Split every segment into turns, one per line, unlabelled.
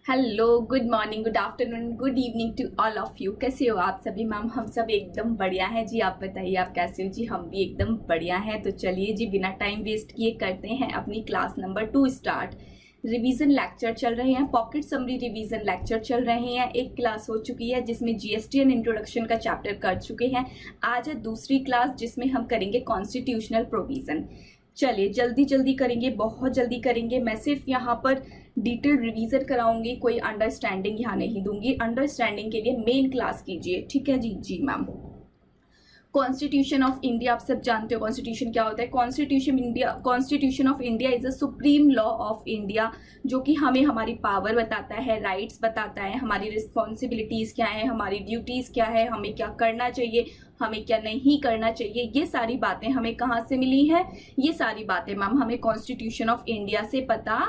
Hello, good morning, good afternoon, good evening to all of you. कैसे हो आप सभी मैम? हम सब एकदम बढ़िया हैं जी। आप बताइए आप कैसे हो जी? हम भी एकदम बढ़िया हैं। तो चलिए जी, बिना टाइम वेस्ट किए करते हैं अपनी class number 2 start. Revision lecture चल रहे हैं, पॉकेट समरी रिवीजन लेक्चर चल रहे हैं। एक क्लास हो चुकी है जिसमें जीएसटी एंड इंट्रोडक्शन का चैप्टर कर चुके हैं। आज है दूसरी क्लास जिसमें हम करेंगे कॉन्स्टिट्यूशनल प्रोविजन। चलिए जल्दी जल्दी करेंगे, बहुत जल्दी करेंगे। मैं सिर्फ यहाँ पर डिटेल रिवीजन कराऊंगी, कोई अंडरस्टैंडिंग यहाँ नहीं दूंगी। अंडरस्टैंडिंग के लिए मेन क्लास कीजिए, ठीक है जी? जी मैम। कॉन्स्टिट्यूशन ऑफ इंडिया, आप सब जानते हो कॉन्स्टिट्यूशन क्या होता है। Constitution of India is a supreme law of India, जो कि हमें हमारी पावर बताता है, राइट्स बताता है, हमारी रिस्पॉन्सिबिलिटीज क्या है, हमारी ड्यूटीज क्या है, हमें क्या करना चाहिए, हमें क्या नहीं करना चाहिए। ये सारी बातें हमें कहाँ से मिली है? ये सारी बातें मैम हमें कॉन्स्टिट्यूशन ऑफ इंडिया से पता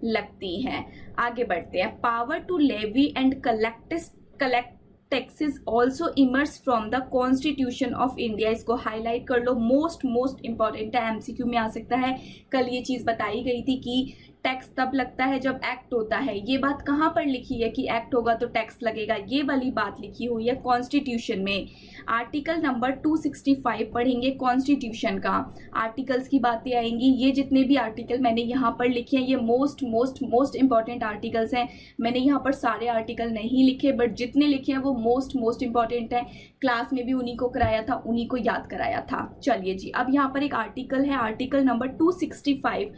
लगती हैं। आगे बढ़ते हैं। Power to levy and collect taxes also emerges from the constitution of India. इसको हाईलाइट कर लो, मोस्ट इंपॉर्टेंट है, एमसीक्यू में आ सकता है। कल ये चीज बताई गई थी कि टैक्स तब लगता है जब एक्ट होता है। ये बात कहाँ पर लिखी है कि एक्ट होगा तो टैक्स लगेगा? ये वाली बात लिखी हुई है कॉन्स्टिट्यूशन में। आर्टिकल नंबर 265 पढ़ेंगे कॉन्स्टिट्यूशन का, आर्टिकल्स की बातें आएंगी। ये जितने भी आर्टिकल मैंने यहाँ पर लिखे हैं ये मोस्ट इंपॉर्टेंट आर्टिकल्स हैं। मैंने यहाँ पर सारे आर्टिकल नहीं लिखे, बट जितने लिखे हैं वो मोस्ट इंपॉर्टेंट हैं। क्लास में भी उन्हीं को कराया था, उन्हीं को याद कराया था। चलिए जी, अब यहाँ पर एक आर्टिकल है, आर्टिकल नंबर 265।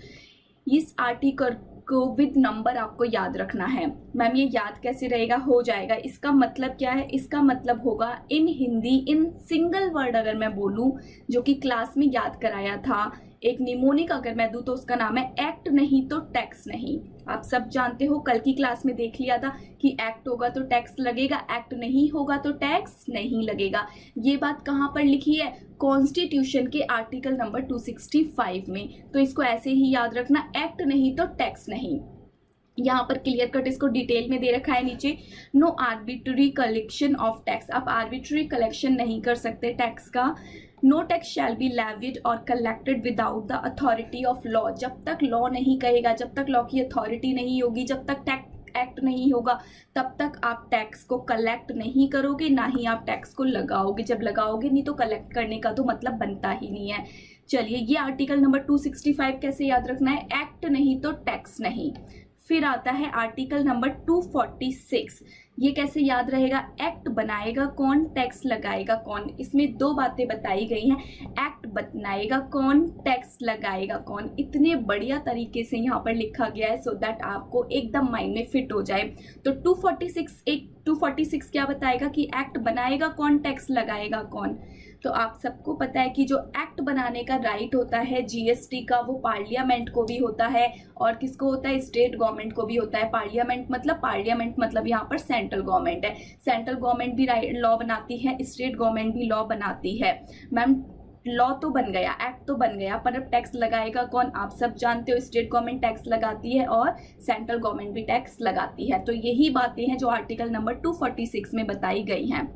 इस आर्टिकल को विद नंबर आपको याद रखना है। मैम ये याद कैसे रहेगा? हो जाएगा। इसका मतलब क्या है? इसका मतलब होगा इन हिंदी, इन सिंगल वर्ड अगर मैं बोलूं, जो कि क्लास में याद कराया था, एक निमोनिक अगर मैं दूं तो उसका नाम है एक्ट नहीं तो टैक्स नहीं। आप सब जानते हो, कल की क्लास में देख लिया था कि एक्ट होगा तो टैक्स लगेगा, एक्ट नहीं होगा तो टैक्स नहीं लगेगा। ये बात कहाँ पर लिखी है? कॉन्स्टिट्यूशन के आर्टिकल नंबर 265 में। तो इसको ऐसे ही याद रखना, एक्ट नहीं तो टैक्स नहीं। यहाँ पर क्लियर कट इसको डिटेल में दे रखा है नीचे। No arbitrary collection of tax. आप आर्बिट्ररी कलेक्शन नहीं कर सकते टैक्स का। No tax shall be levied और collected without the authority of law. जब तक लॉ नहीं कहेगा, जब तक लॉ की अथॉरिटी नहीं होगी, जब तक टैक्स एक्ट नहीं होगा, तब तक आप टैक्स को कलेक्ट नहीं करोगे, ना ही आप टैक्स को लगाओगे। जब लगाओगे नहीं तो कलेक्ट करने का तो मतलब बनता ही नहीं है। चलिए, ये आर्टिकल नंबर 265 कैसे याद रखना है? एक्ट नहीं तो टैक्स नहीं। फिर आता है आर्टिकल नंबर 246। ये कैसे याद रहेगा? एक्ट बनाएगा कौन, टैक्स लगाएगा कौन। इसमें दो बातें बताई गई हैं, एक्ट बनाएगा कौन, टैक्स लगाएगा कौन। इतने बढ़िया तरीके से यहाँ पर लिखा गया है सो दैट आपको एकदम माइंड में फिट हो जाए। तो 246 क्या बताएगा कि एक्ट बनाएगा कौन, टैक्स लगाएगा कौन। तो आप सबको पता है कि जो एक्ट बनाने का राइट होता है जीएसटी का, वो पार्लियामेंट को भी होता है और किसको होता है? स्टेट गवर्नमेंट को भी होता है। पार्लियामेंट मतलब यहाँ पर सेंट्रल गवर्नमेंट है। सेंट्रल गवर्नमेंट भी लॉ बनाती है, स्टेट गवर्नमेंट भी लॉ बनाती है। मैम लॉ तो बन गया, एक्ट तो बन गया, पर अब टैक्स लगाएगा कौन? आप सब जानते हो स्टेट गवर्नमेंट टैक्स लगाती है और सेंट्रल गवर्नमेंट भी टैक्स लगाती है। तो यही बातें हैं जो आर्टिकल नंबर 246 में बताई गई हैं।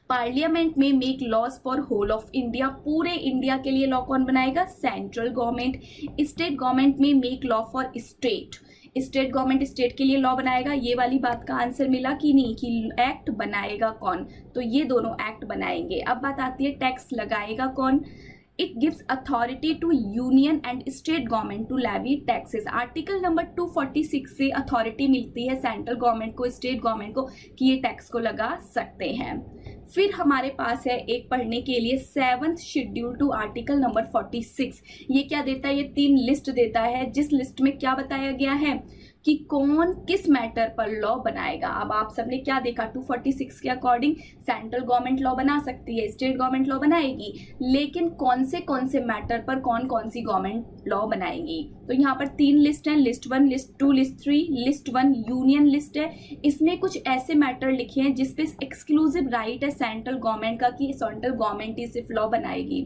पार्लियामेंट में make laws for whole of India. पूरे इंडिया के लिए लॉ कौन बनाएगा? Central government. स्टेट गवर्नमेंट में make law for state. State government state के लिए लॉ बनाएगा। ये वाली बात का आंसर मिला कि नहीं कि एक्ट बनाएगा कौन? तो ये दोनों एक्ट बनाएंगे। अब बात आती है टैक्स लगाएगा कौन। It gives authority to union and state government to levy taxes. Article number 246 से अथॉरिटी मिलती है सेंट्रल गवर्नमेंट को, स्टेट गवर्नमेंट को, कि ये टैक्स को लगा सकते हैं। फिर हमारे पास है एक पढ़ने के लिए 7th schedule to article number 46। ये क्या देता है? ये 3 लिस्ट देता है, जिस लिस्ट में क्या बताया गया है कि कौन किस मैटर पर लॉ बनाएगा। अब आप सबने क्या देखा? 246 के अकॉर्डिंग सेंट्रल गवर्नमेंट लॉ बना सकती है, स्टेट गवर्नमेंट लॉ बनाएगी, लेकिन कौन से मैटर पर कौन सी गवर्नमेंट लॉ बनाएगी। तो यहाँ पर 3 लिस्ट हैं, list 1, list 2, list 3। List 1 union list है। इसमें कुछ ऐसे मैटर लिखे हैं जिसपे एक्सक्लूसिव राइट है सेंट्रल गवर्नमेंट का कि सेंट्रल गवर्नमेंट ही सिर्फ लॉ बनाएगी।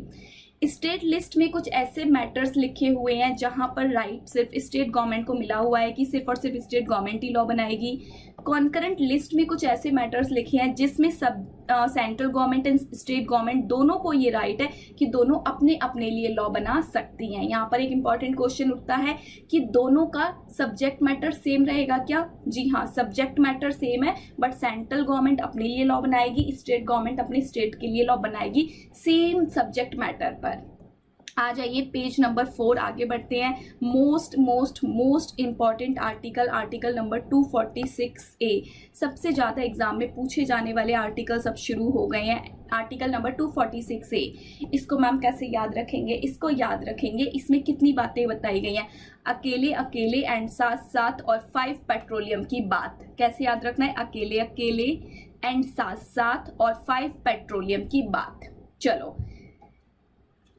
स्टेट लिस्ट में कुछ ऐसे मैटर्स लिखे हुए हैं जहां पर राइट सिर्फ स्टेट गवर्नमेंट को मिला हुआ है कि सिर्फ और सिर्फ स्टेट गवर्नमेंट ही लॉ बनाएगी। कॉन्करेंट लिस्ट में कुछ ऐसे मैटर्स लिखे हैं जिसमें सब central government and state government दोनों को ये राइट है कि दोनों अपने अपने लिए लॉ बना सकती हैं। यहाँ पर एक इंपॉर्टेंट क्वेश्चन उठता है कि दोनों का सब्जेक्ट मैटर सेम रहेगा क्या? जी हाँ, सब्जेक्ट मैटर सेम है, बट सेंट्रल गवर्नमेंट अपने लिए लॉ बनाएगी, स्टेट गवर्नमेंट अपने स्टेट के लिए लॉ बनाएगी सेम सब्जेक्ट मैटर पर। आ जाइए पेज नंबर 4, आगे बढ़ते हैं। Most important article, article number 246A। सबसे ज़्यादा एग्जाम में पूछे जाने वाले आर्टिकल्स अब शुरू हो गए हैं। आर्टिकल नंबर 246A, इसको मैम कैसे याद रखेंगे? इसको याद रखेंगे, इसमें कितनी बातें बताई गई हैं? अकेले अकेले एंड साथ साथ और 5 पेट्रोलियम की बात कैसे याद रखना है? अकेले अकेले एंड साथ साथ और 5 पेट्रोलियम की बात। चलो,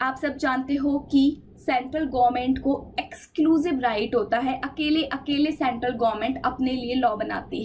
आप सब जानते हो कि सेंट्रल गवर्नमेंट को एक्सक्लूसिव राइट होता है, अकेले अकेले सेंट्रल गवर्नमेंट अपने लिए लॉ बनाती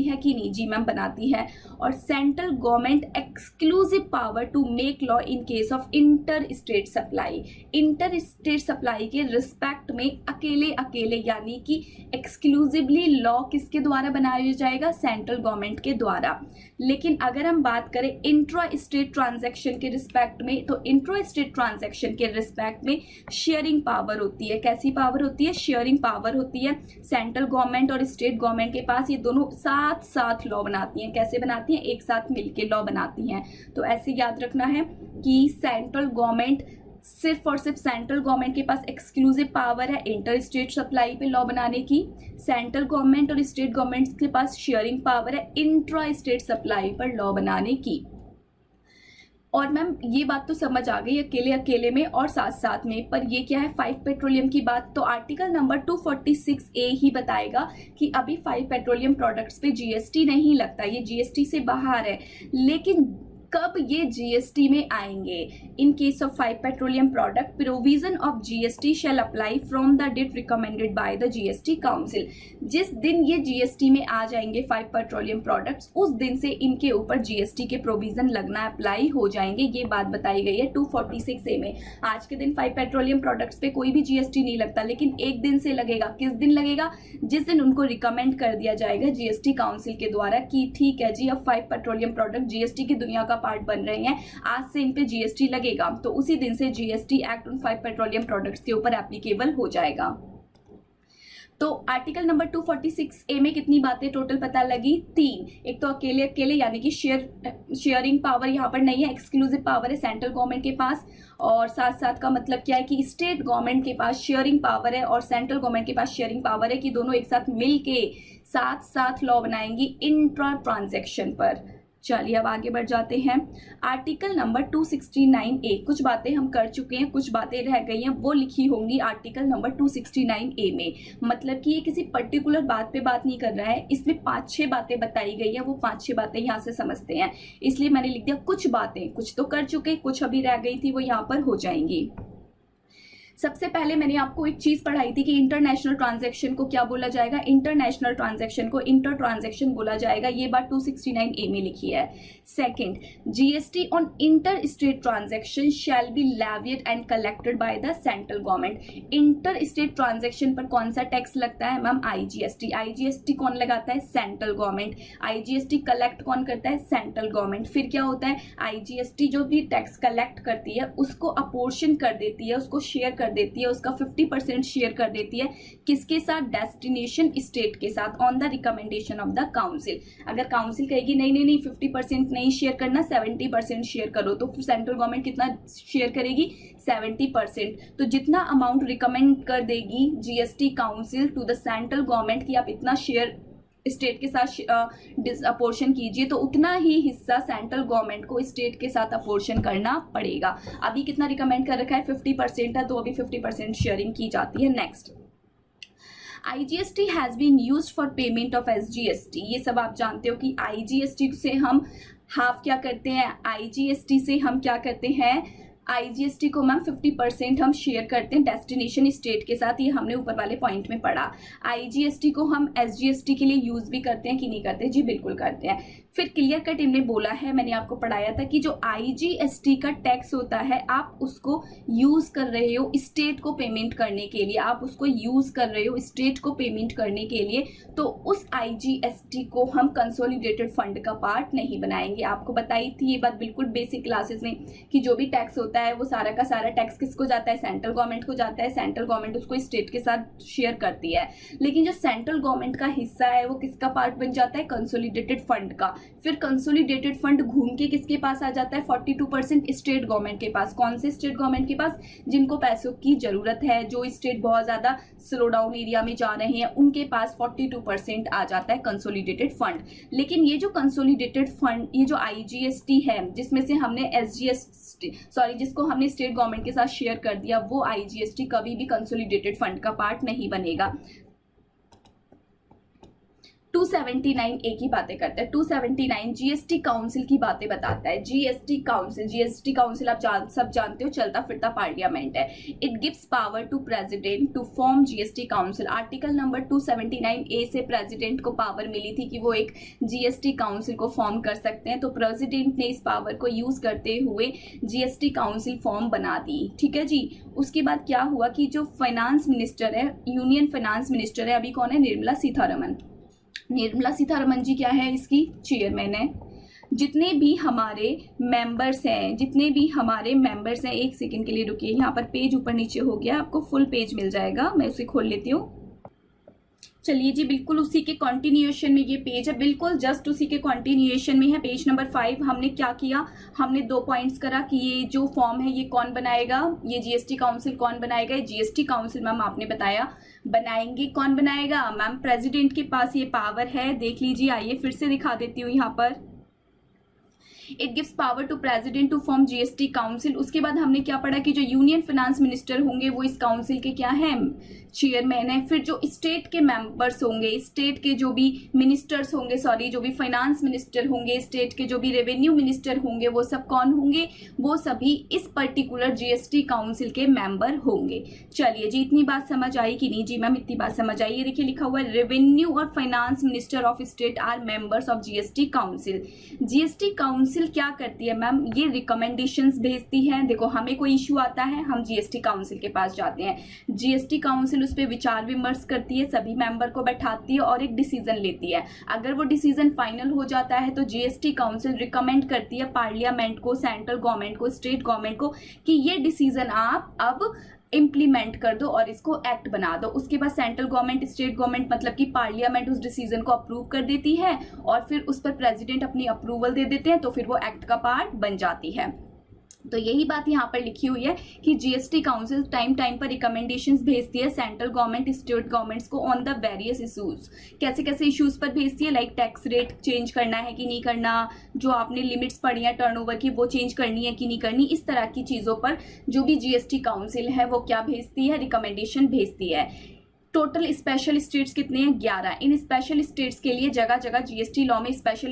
है कि नहीं? जी मैम, बनाती है। और central government exclusive power to make law in case of inter state supply. Inter state supply के रिस्पेक्ट में अकेले अकेले यानी कि एक्सक्लूसिवली लॉ किसके द्वारा बनाया जाएगा? सेंट्रल गवर्नमेंट के द्वारा। लेकिन अगर हम बात करें इंट्रा स्टेट ट्रांजैक्शन के रिस्पेक्ट में, तो इंट्रा स्टेट ट्रांजैक्शन के रिस्पेक्ट में शेयरिंग पावर होती है। कैसी पावर होती है? शेयरिंग पावर होती है। सेंट्रल गवर्नमेंट और स्टेट गवर्नमेंट के पास ये दोनों साथ साथ लॉ बनाती हैं। कैसे बनाती हैं? एक साथ मिलके लॉ बनाती हैं। तो ऐसे याद रखना है कि सेंट्रल गवर्नमेंट सिर्फ और सिर्फ सेंट्रल गवर्नमेंट के पास एक्सक्लूसिव पावर है इंटर स्टेट सप्लाई पे लॉ बनाने की। सेंट्रल गवर्नमेंट और स्टेट गवर्नमेंट के पास शेयरिंग पावर है इंट्रा स्टेट सप्लाई पर लॉ बनाने की। और मैम ये बात तो समझ आ गई अकेले अकेले में और साथ साथ में, पर ये क्या है? 5 पेट्रोलियम की बात। तो आर्टिकल नंबर 246A ही बताएगा कि अभी 5 पेट्रोलियम प्रोडक्ट्स पे जीएसटी नहीं लगता, ये जीएसटी से बाहर है। लेकिन कब ये जीएसटी में आएंगे? In case of 5 petroleum product, provision of GST shall apply from the date recommended by the GST council. जिस दिन ये जीएसटी में आ जाएंगे 5 पेट्रोलियम प्रोडक्ट्स, उस दिन से इनके ऊपर जीएसटी के प्रोविजन लगना अप्लाई हो जाएंगे। ये बात बताई गई है 246A में। आज के दिन 5 पेट्रोलियम प्रोडक्ट्स पे कोई भी जीएसटी नहीं लगता, लेकिन एक दिन से लगेगा। किस दिन लगेगा? जिस दिन उनको रिकमेंड कर दिया जाएगा जीएसटी काउंसिल के द्वारा कि ठीक है जी, अब 5 पेट्रोलियम प्रोडक्ट जीएसटी की दुनिया का पार्ट बन रहे हैं, आज से इन पे जीएसटी लगेगा। तो उसी दिन से जीएसटी एक्ट उन 5 पेट्रोलियम प्रोडक्ट्स के ऊपर एप्लीकेबल हो जाएगा। तो आर्टिकल नंबर 246A में कितनी बातें टोटल पता लगी? 3। एक तो अकेले अकेले यानी कि शेयरिंग पावर यहाँ पर नहीं है, एक्सक्लूसिव पावर है सेंट्रल गवर्नमेंट के पास। और साथ साथ का मतलब क्या है कि स्टेट गवर्नमेंट के पास शेयरिंग पावर है और सेंट्रल गवर्नमेंट के पास शेयरिंग पावर है कि दोनों एक साथ मिलके साथ साथ लॉ बनाएंगी इंट्रा ट्रांजैक्शन पर। चलिए अब आगे बढ़ जाते हैं। आर्टिकल नंबर 269A, कुछ बातें हम कर चुके हैं, कुछ बातें रह गई हैं, वो लिखी होंगी आर्टिकल नंबर 269A में। मतलब कि ये किसी पर्टिकुलर बात पे बात नहीं कर रहा है, इसमें 5-6 बातें बताई गई है, वो 5-6 बातें यहाँ से समझते हैं। इसलिए मैंने लिख दिया कुछ बातें, कुछ तो कर चुके, कुछ अभी रह गई थी, वो यहाँ पर हो जाएंगी। सबसे पहले मैंने आपको एक चीज पढ़ाई थी कि इंटरनेशनल ट्रांजैक्शन को क्या बोला जाएगा? इंटरनेशनल ट्रांजैक्शन को इंटर ट्रांजैक्शन बोला जाएगा। ये बात 269A में लिखी है। Second, GST on inter state transaction shell be levied and collected by the central government. Inter state transaction पर कौन सा टैक्स लगता है मैम? आईजीएसटी। आईजीएसटी कौन लगाता है? Central government. आईजीएसटी कलेक्ट कौन करता है? Central government. फिर क्या होता है? आईजीएसटी जो भी टैक्स कलेक्ट करती है उसको अपोर्शन कर देती है, उसको शेयर देती है, उसका 50% शेयर कर देती है। किसके साथ? डेस्टिनेशन स्टेट के साथ, on the recommendation of the council. अगर काउंसिल कहेगी नहीं नहीं नहीं 50% नहीं शेयर करना, 70% शेयर करो, तो सेंट्रल गवर्नमेंट कितना शेयर करेगी? 70%। तो जितना अमाउंट रिकमेंड कर देगी GST council to the central government कि आप इतना शेयर स्टेट के साथ अपोर्शन कीजिए, तो उतना ही हिस्सा सेंट्रल गवर्नमेंट को स्टेट के साथ अपोर्शन करना पड़ेगा। अभी कितना रिकमेंड कर रखा है? 50% है, तो अभी 50% शेयरिंग की जाती है। Next, IGST has been used for payment of SGST. ये सब आप जानते हो कि आईजीएसटी से हम हाफ क्या करते हैं? आईजीएसटी से हम क्या करते हैं? आईजीएसटी को मैम 50% हम शेयर करते हैं डेस्टिनेशन स्टेट के साथ, ये हमने ऊपर वाले पॉइंट में पढ़ा। आईजीएसटी को हम एसजीएसटी के लिए यूज भी करते हैं कि नहीं करते? जी बिल्कुल करते हैं। फिर क्लियर कट इन्होंने बोला है, मैंने आपको पढ़ाया था कि जो आईजीएसटी का टैक्स होता है आप उसको यूज कर रहे हो स्टेट को पेमेंट करने के लिए, आप उसको यूज कर रहे हो स्टेट को पेमेंट करने के लिए, तो उस आईजीएसटी को हम कंसोलिडेटेड फंड का पार्ट नहीं बनाएंगे। आपको बताई थी ये बात बिल्कुल बेसिक क्लासेस में कि जो भी टैक्स होता है वो सारा का सारा टैक्स किसको जाता है? सेंट्रल गवर्नमेंट को जाता है। सेंट्रल गवर्नमेंट उसको स्टेट के साथ शेयर करती है, लेकिन जो सेंट्रल गवर्नमेंट का हिस्सा है वो किसका पार्ट बन जाता है? कंसोलिडेटेड फंड का। फिर कंसोलिडेटेड फंड घूम के किसके पास आ जाता है? 42% स्टेट गवर्नमेंट के पास। कौन से स्टेट गवर्नमेंट के पास? जिनको पैसों की जरूरत है, जो स्टेट बहुत ज्यादा स्लो डाउन एरिया में जा रहे हैं, उनके पास 42% आ जाता है कंसोलिडेटेड फंड। लेकिन ये जो कंसोलिडेटेड फंड, ये जो आईजीएसटी है जिसमें से हमने जिसको हमने स्टेट गवर्नमेंट के साथ शेयर कर दिया, वो आईजीएसटी कभी भी कंसोलिडेटेड फंड का पार्ट नहीं बनेगा। 279A की बातें करते हैं। 279 जीएसटी काउंसिल की बातें बताता है। जीएसटी काउंसिल आप सब जानते हो, चलता फिरता पार्लियामेंट है। It gives power to president to form GST council. Article number 279A से प्रेसिडेंट को पावर मिली थी कि वो एक जीएसटी काउंसिल को फॉर्म कर सकते हैं, तो प्रेसिडेंट ने इस पावर को यूज करते हुए जीएसटी काउंसिल फॉर्म बना दी। ठीक है जी। उसके बाद क्या हुआ कि जो फाइनेंस मिनिस्टर है, यूनियन फाइनेंस मिनिस्टर है, अभी कौन है? निर्मला सीतारमण। निर्मला सीतारमण जी क्या है? इसकी चेयरमैन है। जितने भी हमारे मेंबर्स हैं, एक सेकंड के लिए रुकिए, यहाँ पर पेज ऊपर नीचे हो गया, आपको फुल पेज मिल जाएगा, मैं उसे खोल लेती हूँ। चलिए जी, बिल्कुल उसी के कंटिन्यूएशन में ये पेज है, बिल्कुल जस्ट उसी के कंटिन्यूएशन में है। पेज नंबर 5 हमने क्या किया? हमने 2 पॉइंट्स करा कि ये जो फॉर्म है ये कौन बनाएगा, ये जीएसटी काउंसिल कौन बनाएगा? ये जीएसटी काउंसिल मैम आपने बताया बनाएंगे, कौन बनाएगा? मैम प्रेसिडेंट के पास ये पावर है, देख लीजिए। आइए फिर से दिखा देती हूँ यहाँ पर। It gives power to president to form GST council. उसके बाद हमने क्या पढ़ा कि जो यूनियन फाइनेंस मिनिस्टर होंगे वो इस काउंसिल के क्या हैं? चेयरमैन है। फिर जो स्टेट के मेंबर्स होंगे, स्टेट के जो भी मिनिस्टर्स होंगे, जो भी फाइनेंस मिनिस्टर होंगे, स्टेट के जो भी रेवेन्यू मिनिस्टर होंगे, वो सब कौन होंगे? वो सभी इस पर्टिकुलर जीएसटी काउंसिल के मेंबर होंगे। चलिए जी, इतनी बात समझ आई कि नहीं? जी मैम इतनी बात समझ आई। ये देखिए लिखा हुआ है, रेवेन्यू और finance minister of state are members of GST council. GST council क्या करती है मैम? ये रिकमेंडेशंस भेजती है। देखो हमें कोई इश्यू आता है, हम जीएसटी काउंसिल के पास जाते हैं, जीएसटी काउंसिल उस पर विचार विमर्श करती है, सभी मेंबर को बैठाती है और एक डिसीजन लेती है। अगर वो डिसीजन फाइनल हो जाता है तो जीएसटी काउंसिल रिकमेंड करती है पार्लियामेंट को, सेंट्रल गवर्नमेंट को, स्टेट गवर्नमेंट को कि ये डिसीजन आप अब इम्प्लीमेंट कर दो और इसको एक्ट बना दो। उसके बाद सेंट्रल गवर्नमेंट, स्टेट गवर्नमेंट मतलब कि पार्लियामेंट उस डिसीजन को अप्रूव कर देती है और फिर उस पर प्रेसिडेंट अपनी अप्रूवल दे देते हैं, तो फिर वो एक्ट का पार्ट बन जाती है। तो यही बात यहाँ पर लिखी हुई है कि जीएसटी काउंसिल टाइम पर रिकमेंडेशंस भेजती है सेंट्रल गवर्नमेंट, स्टेट गवर्नमेंट्स को ऑन द वेरियस इशूज। कैसे कैसे इश्यूज पर भेजती है? लाइक टैक्स रेट चेंज करना है कि नहीं करना, जो आपने लिमिट्स पढ़ी है टर्नओवर की वो चेंज करनी है कि नहीं करनी, इस तरह की चीजों पर जो भी जीएसटी काउंसिल है वो क्या भेजती है? रिकमेंडेशन भेजती है। टोटल स्पेशल स्टेट्स कितने हैं? 11। इन स्पेशल स्टेट्स के लिए जगह जगह जीएसटी लॉ में स्पेशल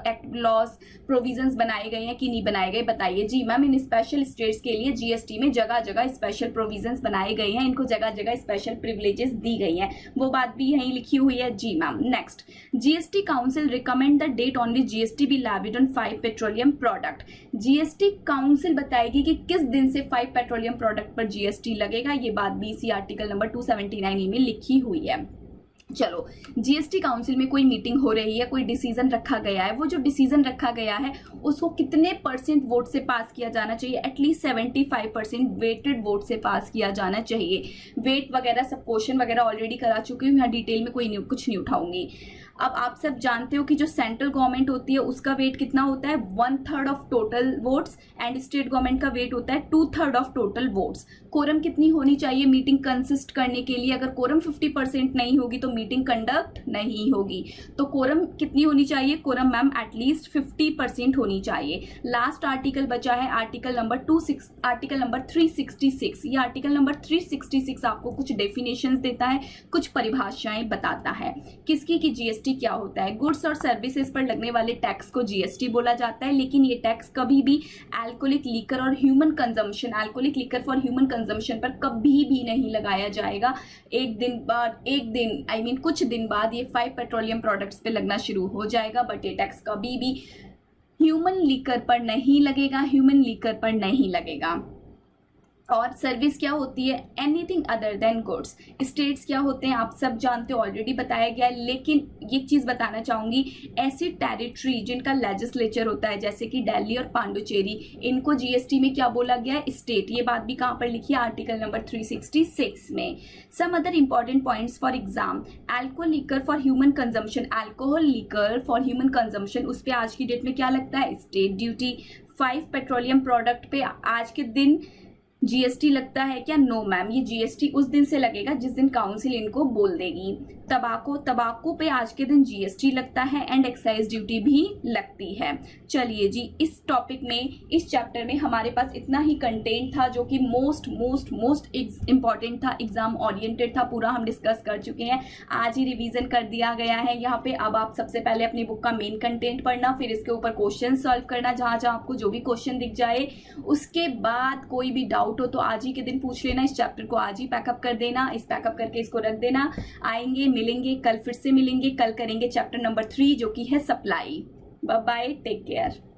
एक्ट लॉज प्रोविजंस बनाए गए हैं कि नहीं बनाए गए? बताइए जी मैम। इन स्पेशल स्टेट्स के लिए जीएसटी में जगह जगह स्पेशल प्रोविजंस बनाए गए हैं, इनको जगह जगह स्पेशल प्रिविलेजेस दी गई हैं, वो बात भी यहीं लिखी हुई है जी ma'am. Next, GST council recommend the date on which GST be levied on 5 petroleum product. GST council बताएगी कि किस दिन से 5 पेट्रोलियम प्रोडक्ट पर जीएसटी लगेगा, ये बात भी इसी आर्टिकल नंबर 279 में लिखी हुई है। चलो, जीएसटी काउंसिल में कोई मीटिंग हो रही है, कोई डिसीजन रखा गया है, वो जो डिसीजन रखा गया है उसको कितने % वोट से पास किया जाना चाहिए? एटलीस्ट 75% वेटेड वोट से पास किया जाना चाहिए। वेट वगैरह सब क्वेश्चन वगैरह ऑलरेडी करा चुकी हूँ, यहाँ डिटेल में कुछ नहीं उठाऊंगी। अब आप सब जानते हो कि जो सेंट्रल गवर्नमेंट होती है उसका वेट कितना होता है? 1/3 of total votes, and state government का वेट होता है 2/3 ऑफ टोटल वोट्स। कोरम कितनी होनी चाहिए मीटिंग कंसिस्ट करने के लिए? अगर कोरम 50% नहीं होगी तो मीटिंग कंडक्ट नहीं होगी। तो कोरम कितनी होनी चाहिए? कोरम मैम एटलीस्ट 50% होनी चाहिए। लास्ट आर्टिकल बचा है आर्टिकल नंबर 366। ये आर्टिकल नंबर 366 आपको कुछ डेफिनेशंस देता है, कुछ परिभाषाएं बताता है किसकी की जीएसटी क्या होता है। गुड्स और सर्विसेज पर लगने वाले टैक्स को जीएसटी बोला जाता है, लेकिन ये टैक्स कभी भी अल्कोहलिक लिकर और human consumption, alcoholic liquor for human consumption पर कभी भी नहीं लगाया जाएगा। कुछ दिन बाद ये 5 पेट्रोलियम प्रोडक्ट्स पे लगना शुरू हो जाएगा, बट ये टैक्स कभी भी ह्यूमन लिकर पर नहीं लगेगा, ह्यूमन लिकर पर नहीं लगेगा। और सर्विस क्या होती है? Anything other than goods. States क्या होते हैं आप सब जानते हो, ऑलरेडी बताया गया है, लेकिन ये चीज़ बताना चाहूँगी, ऐसी टेरिटरी जिनका लेजिस्लेचर होता है जैसे कि दिल्ली और पांडुचेरी, इनको जीएसटी में क्या बोला गया है? स्टेट। ये बात भी कहाँ पर लिखी है? आर्टिकल नंबर 366 में। Some other important points for exam, alcohol liquor for human consumption, alcohol liquor for human consumption, उस पर आज की डेट में क्या लगता है? State duty. 5 पेट्रोलियम प्रोडक्ट पे आज के दिन जीएसटी लगता है क्या? नो मैम, ये जीएसटी उस दिन से लगेगा जिस दिन काउंसिल इनको बोल देगी। तंबाकू पे आज के दिन जीएसटी लगता है एंड एक्साइज ड्यूटी भी लगती है। चलिए जी, इस टॉपिक में, इस चैप्टर में हमारे पास इतना ही कंटेंट था जो कि मोस्ट इंपॉर्टेंट था, एग्जाम ओरिएंटेड था, पूरा हम डिस्कस कर चुके हैं। आज ही रिवीजन कर दिया गया है यहाँ पे। अब आप सबसे पहले अपनी बुक का मेन कंटेंट पढ़ना, फिर इसके ऊपर क्वेश्चन सॉल्व करना, जहाँ जहाँ आपको जो भी क्वेश्चन दिख जाए। उसके बाद कोई भी डाउट हो तो आज ही के दिन पूछ लेना। इस चैप्टर को आज ही पैकअप कर देना, इस पैकअप करके इसको रख देना। आएंगे, मिलेंगे, कल फिर से मिलेंगे। कल करेंगे चैप्टर नंबर 3 जो कि है supply. Bye bye, take care.